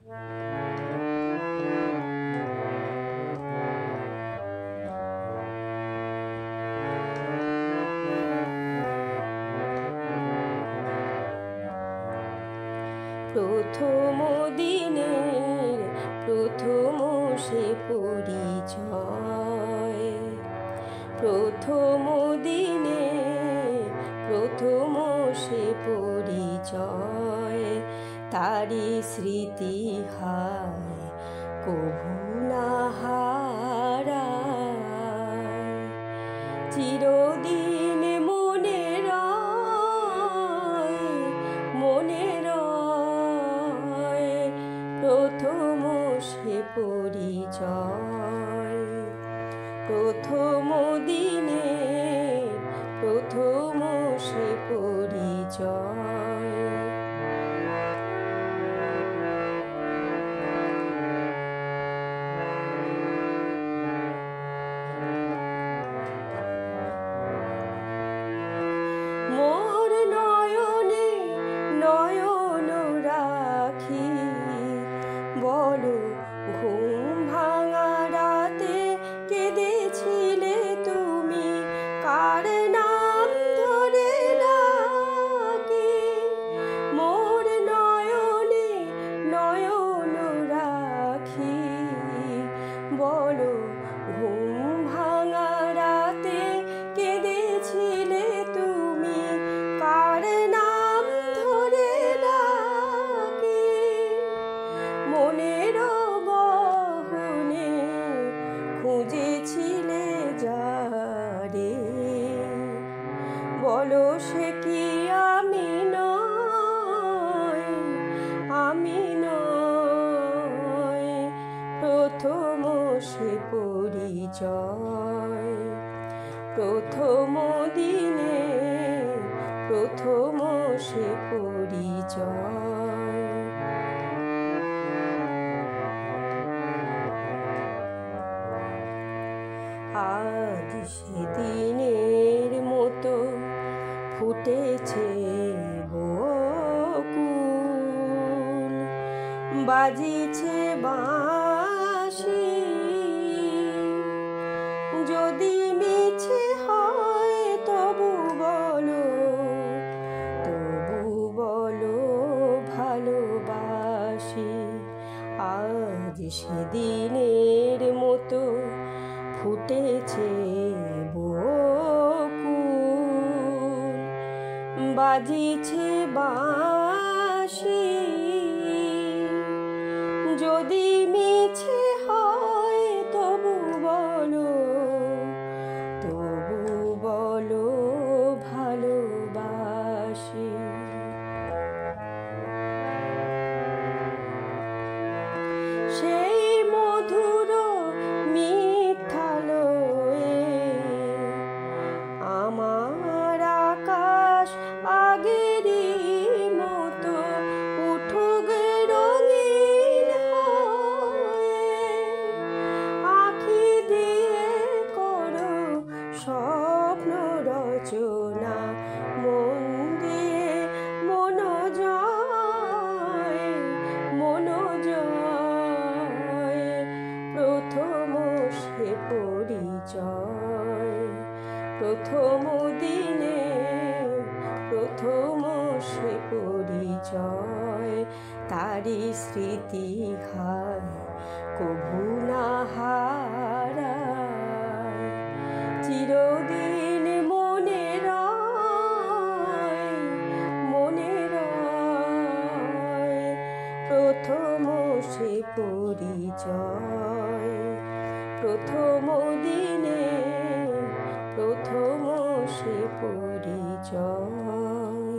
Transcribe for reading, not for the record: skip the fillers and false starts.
প্রথম দিনের প্রথম সে পরিচয়, প্রথম দিনে প্রথম সে পরিচয়, তারি স্মৃতি হায় কভু না হারায়। চিরদিন মনে রয়, মনে রয় প্রথম সে পরিচয়, প্রথম দিনে প্রথম সে পরিচয়। মোর নয়নে নয়ন রাখি, বলো ঘুম ভাঙা রাতে কেঁদেছিলে তুমি, কার নাম ধরে ডাকি। মোর নয়নে নয়ন রাখি, বলো ঘুম ভাঙা রাতে কেঁদেছিলে তুমি, কার নাম ধরে ডাকি। মনের গহনে খুঁজেছিলে যারে, বলো সে কি আমি নই, আমি নই প্রথম সে পরিচয়, প্রথম দিনে প্রথম সে পরিচয়। আজ সেদিনের মতো ফুটেছে বকুল, বাজিছে বাঁশি, যদি মিছে হয় তবু বলো, তবু বলো ভালোবাসি। আজ সেদিনের মতো ফুটেছে বকুল, বাজিছে বাঁশি, যদি মিছে হয় তবু বলো, তবু বলো ভালোবাসি। সেই মধুর মিথালয়ে আমার আকাশ আগেরই মতো উঠুক রঙিন হয়ে, আঁখি দিয়ে করো স্বপ্ন রচনা, মন দিয়ে মনোজয়, মনোজয় প্রথম সে পরিচয়, প্রথম দিনে প্রথম সে পরিচয়, তারি স্মৃতি হায় কভু না হারায়। চিরদিন মনে রয়, মনে রয় প্রথম সে পরিচয়, প্রথম দিনে প্রথম সে পরিচয়।